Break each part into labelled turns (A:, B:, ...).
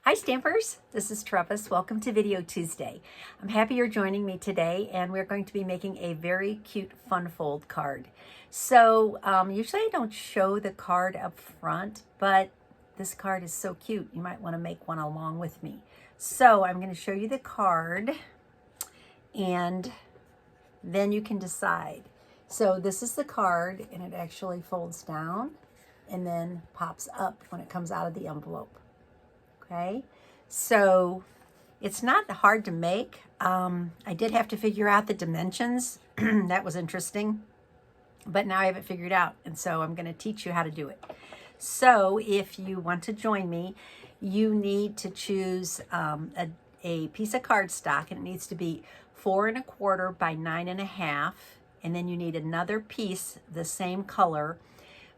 A: Hi Stampers, this is Trevis. Welcome to Video Tuesday. I'm happy you're joining me today, and we're going to be making a very cute fun fold card. So usually I don't show the card up front, but this card is so cute you might want to make one along with me. So I'm going to show you the card and then you can decide. So this is the card, and it actually folds down and then pops up when it comes out of the envelope. Okay, so it's not hard to make. I did have to figure out the dimensions. That was interesting, but now I have it figured out, and so I'm going to teach you how to do it. So if you want to join me, you need to choose a piece of cardstock, and it needs to be 4 1/4 by 9 1/2, and then you need another piece the same color,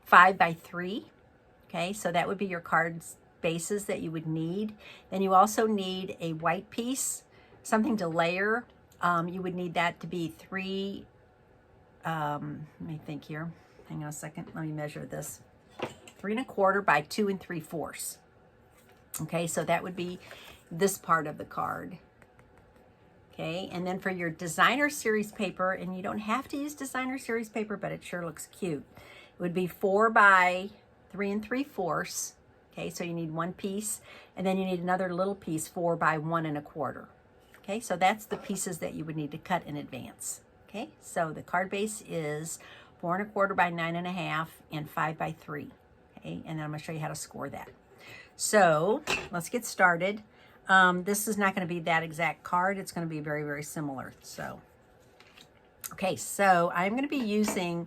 A: 5 by 3. Okay, so that would be your card's bases that you would need. Then you also need a white piece, something to layer. You would need that to be 3, let me think here, hang on a second, let me measure this, 3 1/4 by 2 3/4. Okay, so that would be this part of the card. Okay, and then for your designer series paper, and you don't have to use designer series paper, but it sure looks cute, it would be 4 by 3 3/4. Okay, so you need one piece, and then you need another little piece, 4 by 1 1/4. Okay, so that's the pieces that you would need to cut in advance. Okay, so the card base is 4 1/4 by 9 1/2 and 5 by 3. Okay, and then I'm going to show you how to score that. So let's get started. This is not going to be that exact card. It's going to be very, very similar. So, okay, so I'm going to be using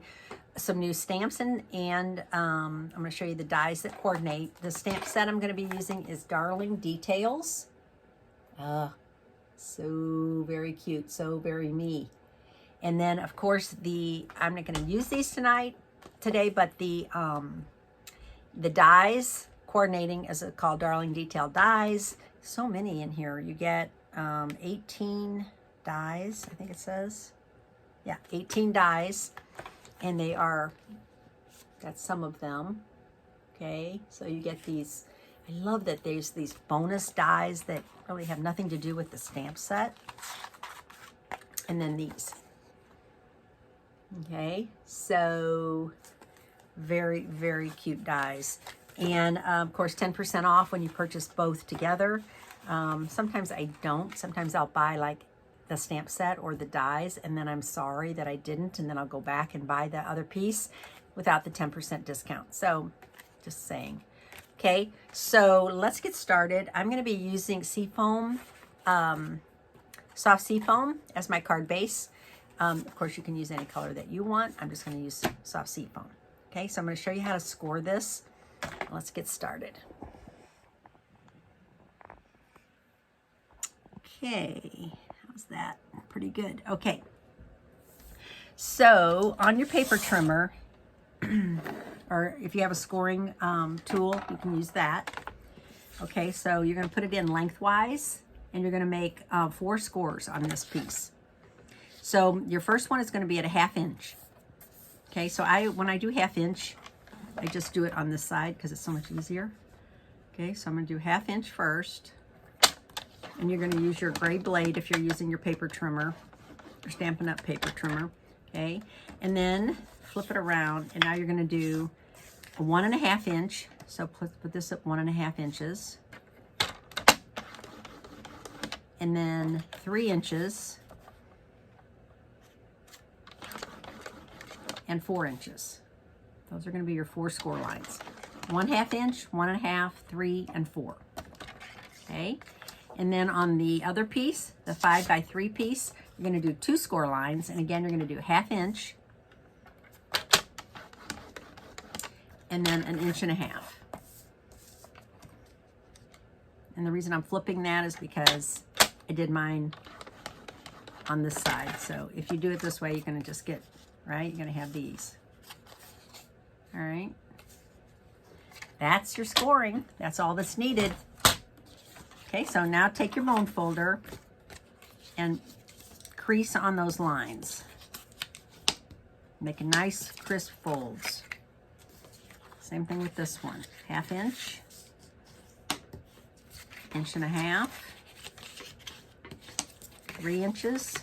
A: some new stamps, and I'm going to show you the dies that coordinate. The stamp set I'm going to be using is Darling Details. So very cute, so very me. And then of course I'm not going to use these today, but the dies coordinating is called Darling Detail dies. So many in here. You get 18 dies, I think it says. Yeah, 18 dies. And that's some of them. Okay, so you get these. I love that there's these bonus dies that really have nothing to do with the stamp set. And then these. Okay, so very, very cute dies. And of course, 10% off when you purchase both together. Sometimes I don't. Sometimes I'll buy like the stamp set or the dies, and then I'm sorry that I didn't, and then I'll go back and buy the other piece without the 10% discount. So just saying. Okay, so let's get started. I'm going to be using seafoam, soft seafoam as my card base. Of course, you can use any color that you want. I'm just going to use soft seafoam. Okay, so I'm going to show you how to score this. Let's get started. Okay, how's that? Pretty good. Okay, so on your paper trimmer, or if you have a scoring tool, you can use that. Okay, so you're going to put it in lengthwise, and you're going to make 4 scores on this piece. So your first one is going to be at a 1/2 inch. Okay, so when I do 1/2 inch, I just do it on this side because it's so much easier. Okay, so I'm going to do 1/2 inch first. And you're going to use your gray blade if you're using your paper trimmer, or Stampin' Up! Paper trimmer. Okay, and then flip it around, and now you're going to do a 1 1/2 inch. So put this at 1 1/2 inches. And then 3 inches. And 4 inches. Those are going to be your 4 score lines. 1/2 inch, 1 1/2, 3, and 4. Okay. And then on the other piece, the 5 by 3 piece, you're going to do 2 score lines. And again, you're going to do 1/2 inch. And then 1 1/2 inches. And the reason I'm flipping that is because I did mine on this side. So if you do it this way, you're going to just get, right? You're going to have these. All right. That's your scoring. That's all that's needed. Okay, so now take your bone folder and crease on those lines. Make a nice crisp folds. Same thing with this one. 1/2 inch. 1.5 inches, 3 inches,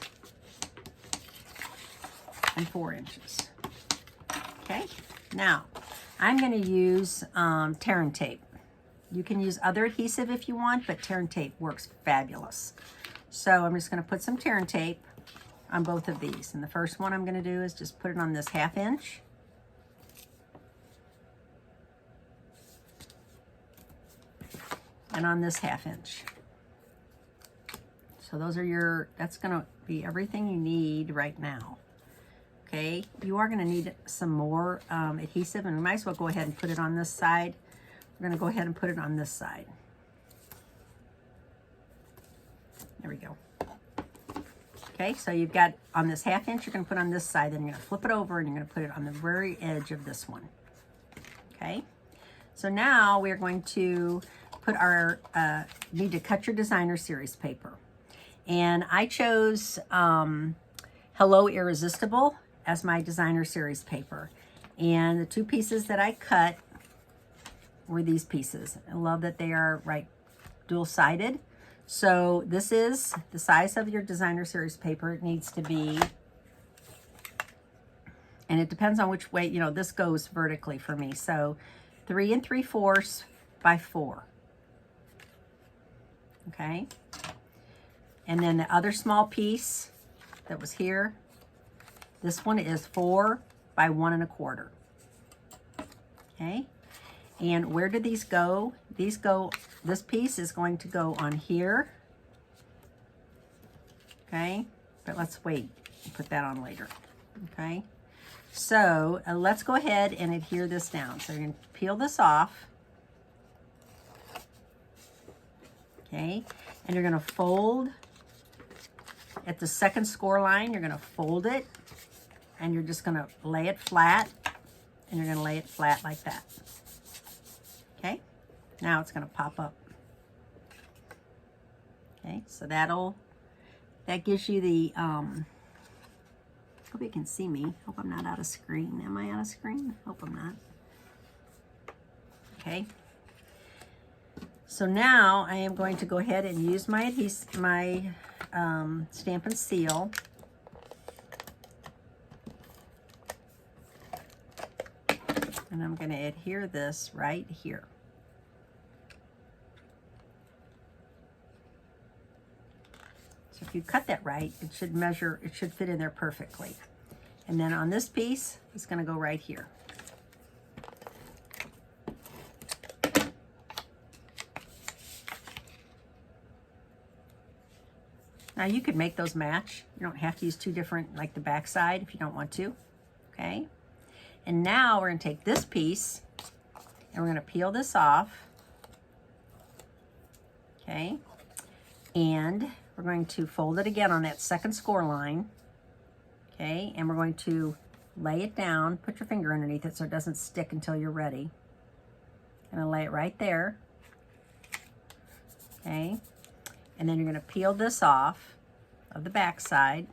A: and 4 inches. Okay, now I'm going to use tear and tape. You can use other adhesive if you want, but tear and tape works fabulous. So I'm just going to put some tear and tape on both of these. And the first one I'm going to do is just put it on this 1/2 inch. And on this 1/2 inch. So those are that's going to be everything you need right now. Okay, you are going to need some more adhesive, and we might as well go ahead and put it on this side. We're going to go ahead and put it on this side. There we go. Okay, so you've got on this 1/2 inch, you're going to put on this side, then you're going to flip it over and you're going to put it on the very edge of this one. Okay, so now we're going to put our, need to cut your designer series paper. And I chose Hello Irresistible as my designer series paper. And the 2 pieces that I cut were these pieces. I love that they are dual-sided. So this is the size of your designer series paper. It needs to be, and it depends on which way, this goes vertically for me. So 3 3/4 by 4. Okay. And then the other small piece that was here, this one is 4 by 1 1/4. Okay. And where do these go? These go, this piece is going to go on here. Okay. But let's wait and put that on later. Okay. So let's go ahead and adhere this down. So you're going to peel this off. Okay. And you're going to fold at the second score line. You're going to fold it. And you're just going to lay it flat. And you're going to lay it flat like that. Okay, now it's going to pop up. Okay, so that gives you the, hope you can see me. Hope I'm not out of screen. Am I out of screen? Hope I'm not. Okay, so now I am going to go ahead and use my Stampin' Seal. And I'm going to adhere this right here. So if you cut that right, it should fit in there perfectly. And then on this piece, it's going to go right here. Now you could make those match. You don't have to use 2 different, like the back side if you don't want to. Okay. And now we're going to take this piece and we're going to peel this off. Okay. And we're going to fold it again on that second score line. Okay. And we're going to lay it down. Put your finger underneath it so it doesn't stick until you're ready. I'm going to lay it right there. Okay. And then you're going to peel this off of the back side.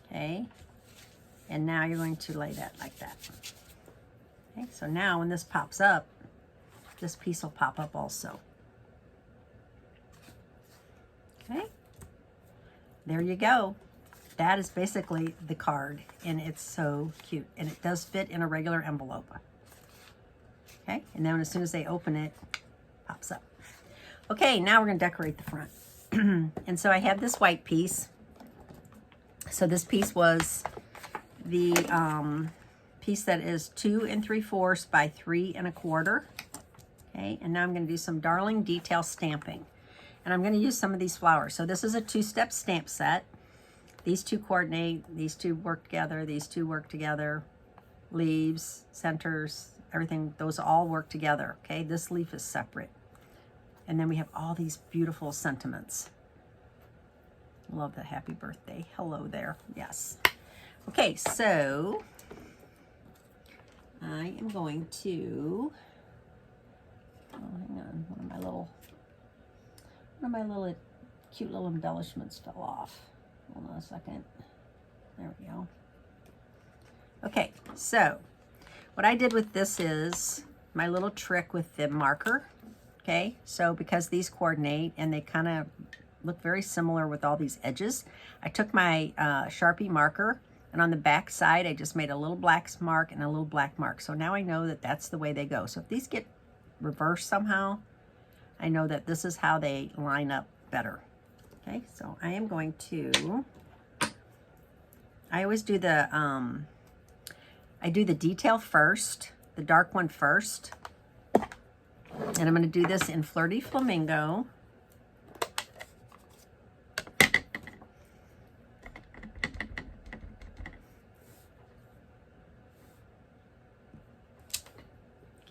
A: Okay. And now you're going to lay that like that. Okay, so now when this pops up, this piece will pop up also. Okay, there you go. That is basically the card, and it's so cute. And it does fit in a regular envelope. Okay, and then as soon as they open it, it pops up. Okay, now we're going to decorate the front. And so I have this white piece. So this piece was the piece that is 2 3/4 by 3 1/4. Okay, and now I'm going to do some Darling Detail stamping. And I'm going to use some of these flowers. So this is a 2-step stamp set. These 2 coordinate, these 2 work together, these 2 work together. Leaves, centers, everything, those all work together. Okay, this leaf is separate. And then we have all these beautiful sentiments. Love the happy birthday. Hello there. Yes. Okay, so I am going to, oh, hang on, one of my little cute little embellishments fell off. Hold on a second. There we go. Okay, so what I did with this is my little trick with the marker. Okay, so because these coordinate and they kind of look very similar with all these edges, I took my Sharpie marker, and on the back side I just made a little black mark and a little black mark. So now I know that that's the way they go. So if these get reversed somehow, I know that this is how they line up better. Okay, so I am going to, I always do the, I do the detail first, the dark one first. And I'm going to do this in Flirty Flamingo.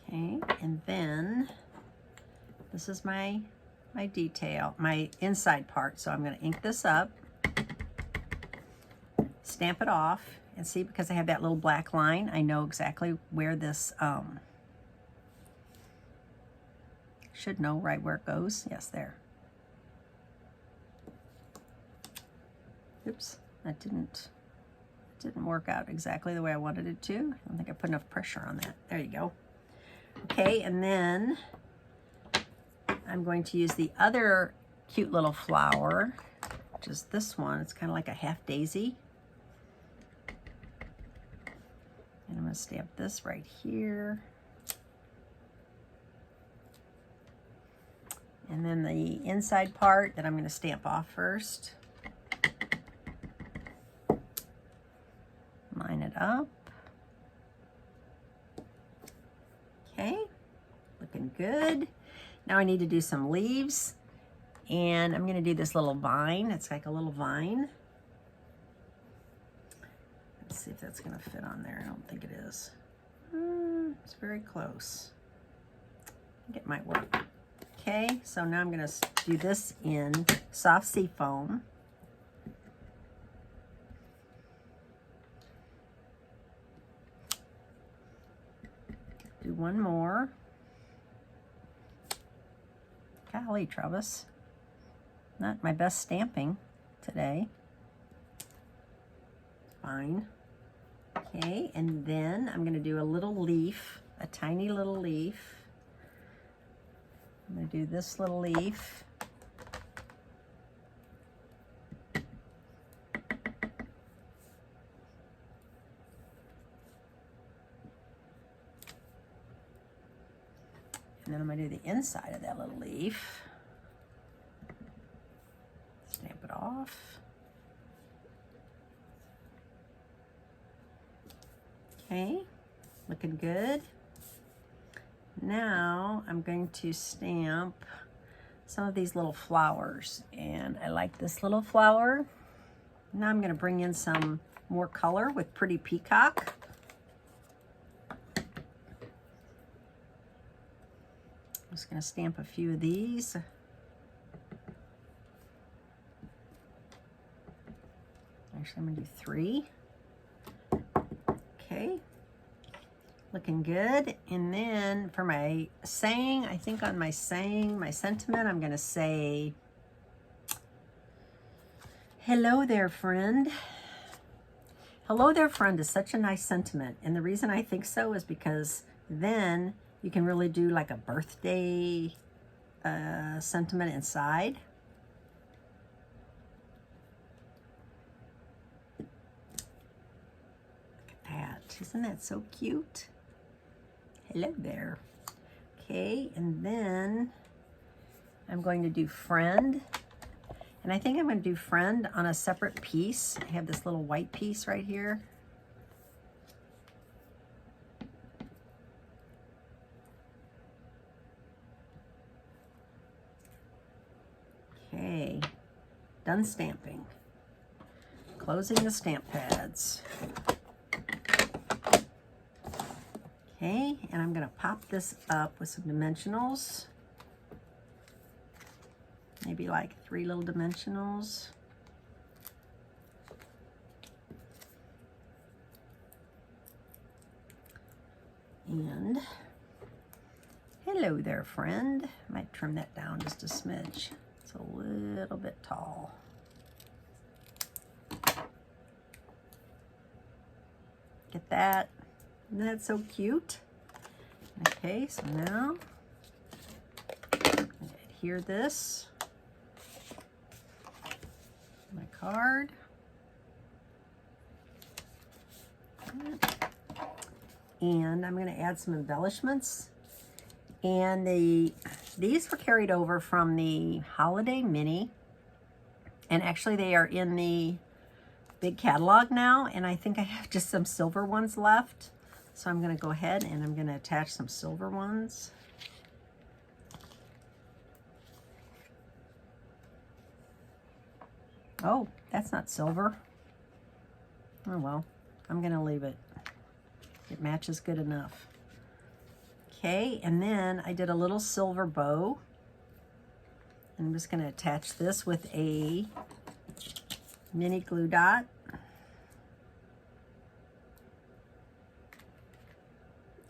A: Okay, and then this is my detail, my inside part. So I'm going to ink this up, stamp it off, and see, because I have that little black line, I know exactly where this, should know right where it goes. Yes, there. Oops, that didn't work out exactly the way I wanted it to. I don't think I put enough pressure on that. There you go. Okay, and then I'm going to use the other cute little flower, which is this one. It's kind of like a half daisy. And I'm going to stamp this right here. And then the inside part that I'm going to stamp off first. Line it up. Okay, looking good. Now I need to do some leaves, and I'm going to do this little vine. It's like a little vine. Let's see if that's going to fit on there. I don't think it is. It's very close. I think it might work. Okay, so now I'm going to do this in soft sea foam. Do one more. Golly, Trevis. Not my best stamping today. Fine. Okay, and then I'm going to do a little leaf, a tiny little leaf. I'm going to do this little leaf. And then I'm going to do the inside of that little leaf. Stamp it off. Okay, looking good. Now I'm going to stamp some of these little flowers, and I like this little flower. Now I'm going to bring in some more color with Pretty Peacock. I'm just going to stamp a few of these. Actually, I'm going to do 3. Okay. Looking good. And then for my saying, I think on my saying, my sentiment, I'm going to say, hello there, friend. Hello there, friend is such a nice sentiment. And the reason I think so is because then you can really do like a birthday sentiment inside. Look at that. Isn't that so cute? Hello there. Okay, and then I'm going to do friend. And I think I'm going to do friend on a separate piece. I have this little white piece right here. Okay, done stamping. Closing the stamp pads. Okay, and I'm going to pop this up with some dimensionals. Maybe like 3 little dimensionals. And hello there, friend. Might trim that down just a smidge. It's a little bit tall. Get that? Isn't that so cute? Okay, so now hear this. My card. And I'm going to add some embellishments. And these were carried over from the Holiday Mini. And actually they are in the big catalog now. And I think I have just some silver ones left. So I'm going to go ahead and I'm going to attach some silver ones. Oh, that's not silver. Oh well, I'm going to leave it. It matches good enough. Okay, and then I did a little silver bow. I'm just going to attach this with a mini glue dot.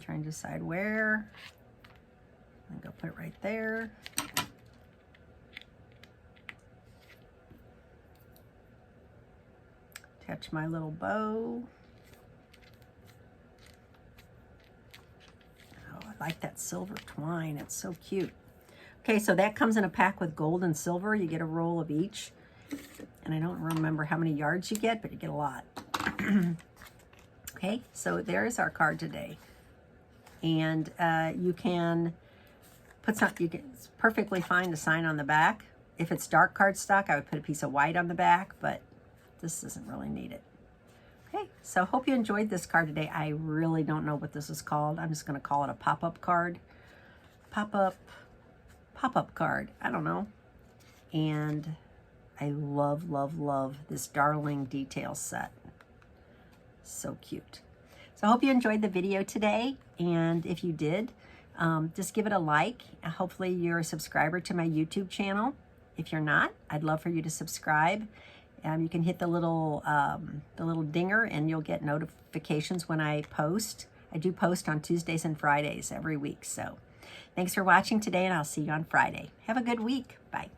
A: Trying to decide where. I'm going to put it right there. Attach my little bow. Oh, I like that silver twine. It's so cute. Okay, so that comes in a pack with gold and silver. You get a roll of each. And I don't remember how many yards you get, but you get a lot. Okay, so there's our card today. And you can put some, it's perfectly fine to sign on the back. If it's dark cardstock, I would put a piece of white on the back, but this doesn't really need it. Okay, so hope you enjoyed this card today. I really don't know what this is called. I'm just going to call it a pop-up card. Pop-up card. I don't know. And I love, love, love this darling detail set. So cute. So I hope you enjoyed the video today. And if you did, just give it a like. Hopefully you're a subscriber to my YouTube channel. If you're not, I'd love for you to subscribe. You can hit the little dinger and you'll get notifications when I post. I do post on Tuesdays and Fridays every week. So thanks for watching today, and I'll see you on Friday. Have a good week. Bye.